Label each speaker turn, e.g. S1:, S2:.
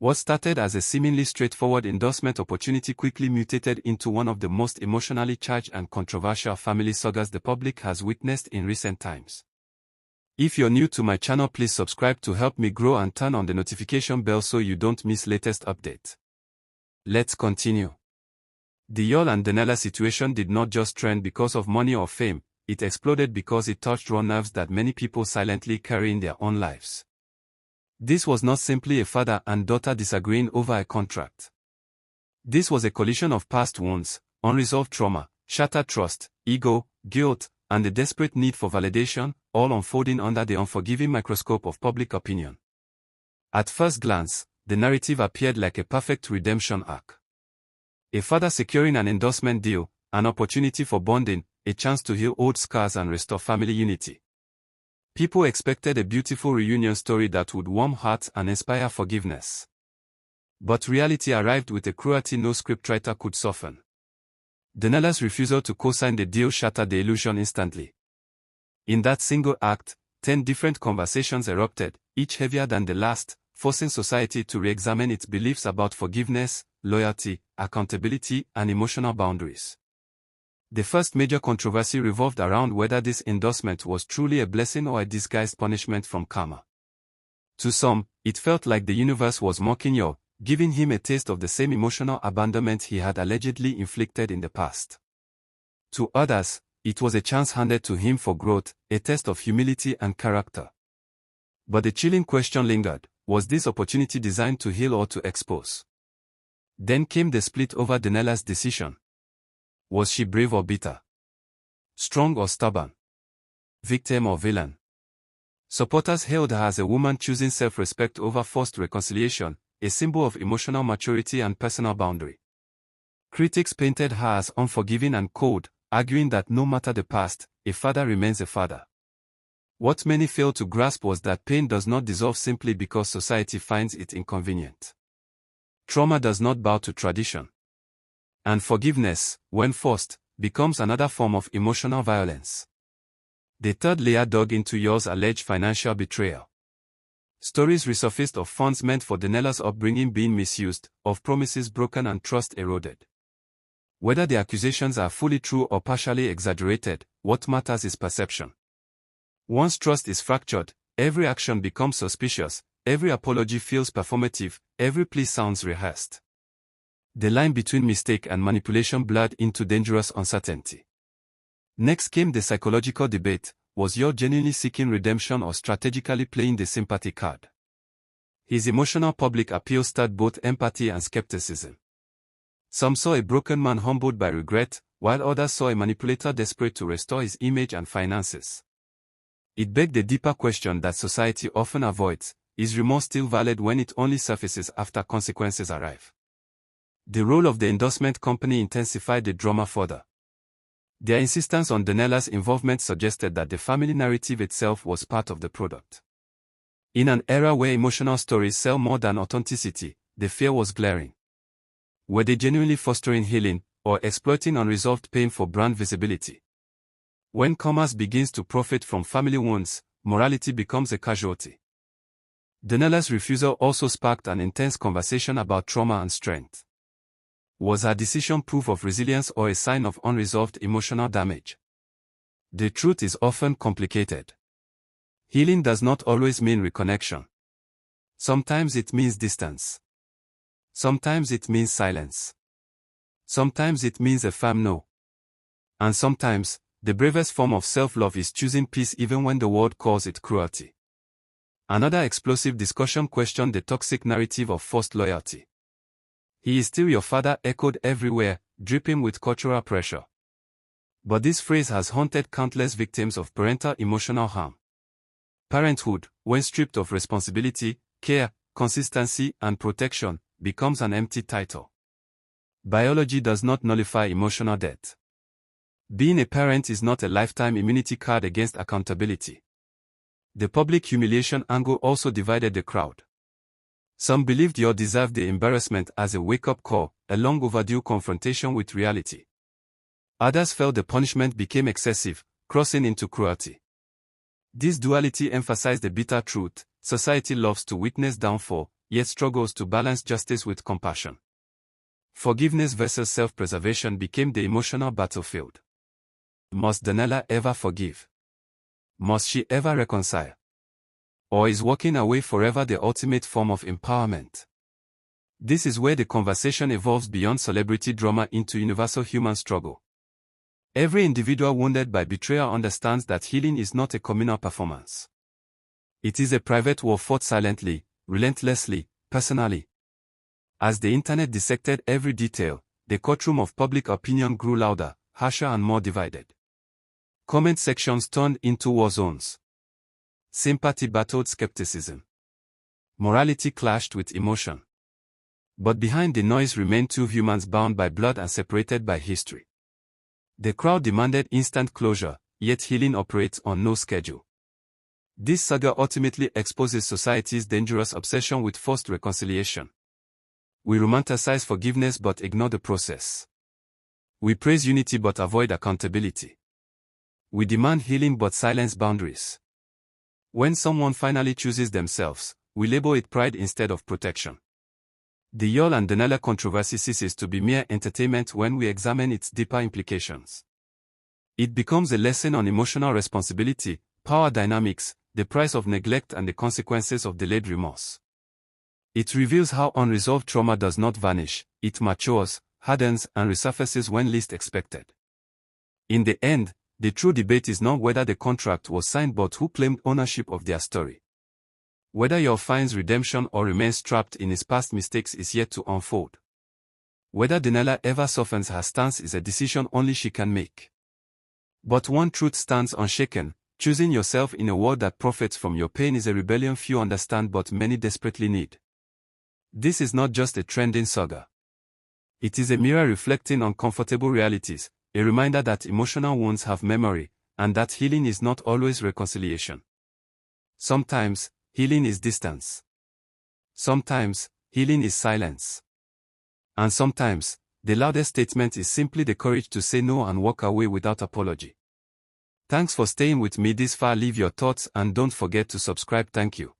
S1: What started as a seemingly straightforward endorsement opportunity quickly mutated into one of the most emotionally charged and controversial family sagas the public has witnessed in recent times. If you're new to my channel, please subscribe to help me grow and turn on the notification bell so you don't miss latest update. Let's continue. The Yul and Daniella situation did not just trend because of money or fame, it exploded because it touched raw nerves that many people silently carry in their own lives. This was not simply a father and daughter disagreeing over a contract. This was a collision of past wounds, unresolved trauma, shattered trust, ego, guilt, and the desperate need for validation, all unfolding under the unforgiving microscope of public opinion. At first glance, the narrative appeared like a perfect redemption arc. A father securing an endorsement deal, an opportunity for bonding, a chance to heal old scars and restore family unity. People expected a beautiful reunion story that would warm hearts and inspire forgiveness. But reality arrived with a cruelty no scriptwriter could soften. Daniella's refusal to co-sign the deal shattered the illusion instantly. In that single act, 10 different conversations erupted, each heavier than the last, forcing society to re-examine its beliefs about forgiveness, loyalty, accountability, and emotional boundaries. The first major controversy revolved around whether this endorsement was truly a blessing or a disguised punishment from karma. To some, it felt like the universe was mocking Yul, giving him a taste of the same emotional abandonment he had allegedly inflicted in the past. To others, it was a chance handed to him for growth, a test of humility and character. But the chilling question lingered: was this opportunity designed to heal or to expose? Then came the split over Daniella's decision. Was she brave or bitter? Strong or stubborn? Victim or villain? Supporters hailed her as a woman choosing self-respect over forced reconciliation, a symbol of emotional maturity and personal boundary. Critics painted her as unforgiving and cold, arguing that no matter the past, a father remains a father. What many failed to grasp was that pain does not dissolve simply because society finds it inconvenient. Trauma does not bow to tradition. And forgiveness, when forced, becomes another form of emotional violence. The third layer dug into Yul's alleged financial betrayal. Stories resurfaced of funds meant for Daniella's upbringing being misused, of promises broken and trust eroded. Whether the accusations are fully true or partially exaggerated, what matters is perception. Once trust is fractured, every action becomes suspicious, every apology feels performative, every plea sounds rehearsed. The line between mistake and manipulation blurred into dangerous uncertainty. Next came the psychological debate: was Yul genuinely seeking redemption or strategically playing the sympathy card? His emotional public appeal stirred both empathy and skepticism. Some saw a broken man humbled by regret, while others saw a manipulator desperate to restore his image and finances. It begged the deeper question that society often avoids: is remorse still valid when it only surfaces after consequences arrive? The role of the endorsement company intensified the drama further. Their insistence on Daniella's involvement suggested that the family narrative itself was part of the product. In an era where emotional stories sell more than authenticity, the fear was glaring. Were they genuinely fostering healing, or exploiting unresolved pain for brand visibility? When commerce begins to profit from family wounds, morality becomes a casualty. Daniella's refusal also sparked an intense conversation about trauma and strength. Was her decision proof of resilience or a sign of unresolved emotional damage? The truth is often complicated. Healing does not always mean reconnection. Sometimes it means distance. Sometimes it means silence. Sometimes it means a firm no. And sometimes, the bravest form of self-love is choosing peace even when the world calls it cruelty. Another explosive discussion questioned the toxic narrative of forced loyalty. "He is still your father," echoed everywhere, dripping with cultural pressure. But this phrase has haunted countless victims of parental emotional harm. Parenthood, when stripped of responsibility, care, consistency, and protection, becomes an empty title. Biology does not nullify emotional debt. Being a parent is not a lifetime immunity card against accountability. The public humiliation angle also divided the crowd. Some believed Yul deserved the embarrassment as a wake-up call, a long overdue confrontation with reality. Others felt the punishment became excessive, crossing into cruelty. This duality emphasized the bitter truth: society loves to witness downfall, yet struggles to balance justice with compassion. Forgiveness versus self-preservation became the emotional battlefield. Must Daniella ever forgive? Must she ever reconcile? Or is walking away forever the ultimate form of empowerment? This is where the conversation evolves beyond celebrity drama into universal human struggle. Every individual wounded by betrayal understands that healing is not a communal performance. It is a private war fought silently, relentlessly, personally. As the internet dissected every detail, the courtroom of public opinion grew louder, harsher and more divided. Comment sections turned into war zones. Sympathy battled skepticism. Morality clashed with emotion. But behind the noise remained two humans bound by blood and separated by history. The crowd demanded instant closure, yet healing operates on no schedule. This saga ultimately exposes society's dangerous obsession with forced reconciliation. We romanticize forgiveness but ignore the process. We praise unity but avoid accountability. We demand healing but silence boundaries. When someone finally chooses themselves, we label it pride instead of protection. The Yul and Daniella controversy ceases to be mere entertainment when we examine its deeper implications. It becomes a lesson on emotional responsibility, power dynamics, the price of neglect and the consequences of delayed remorse. It reveals how unresolved trauma does not vanish, it matures, hardens and resurfaces when least expected. In the end, the true debate is not whether the contract was signed but who claimed ownership of their story. Whether Yul finds redemption or remains trapped in his past mistakes is yet to unfold. Whether Daniella ever softens her stance is a decision only she can make. But one truth stands unshaken: choosing yourself in a world that profits from your pain is a rebellion few understand but many desperately need. This is not just a trending saga. It is a mirror reflecting uncomfortable realities, a reminder that emotional wounds have memory, and that healing is not always reconciliation. Sometimes, healing is distance. Sometimes, healing is silence. And sometimes, the loudest statement is simply the courage to say no and walk away without apology. Thanks for staying with me this far. Leave your thoughts and don't forget to subscribe. Thank you.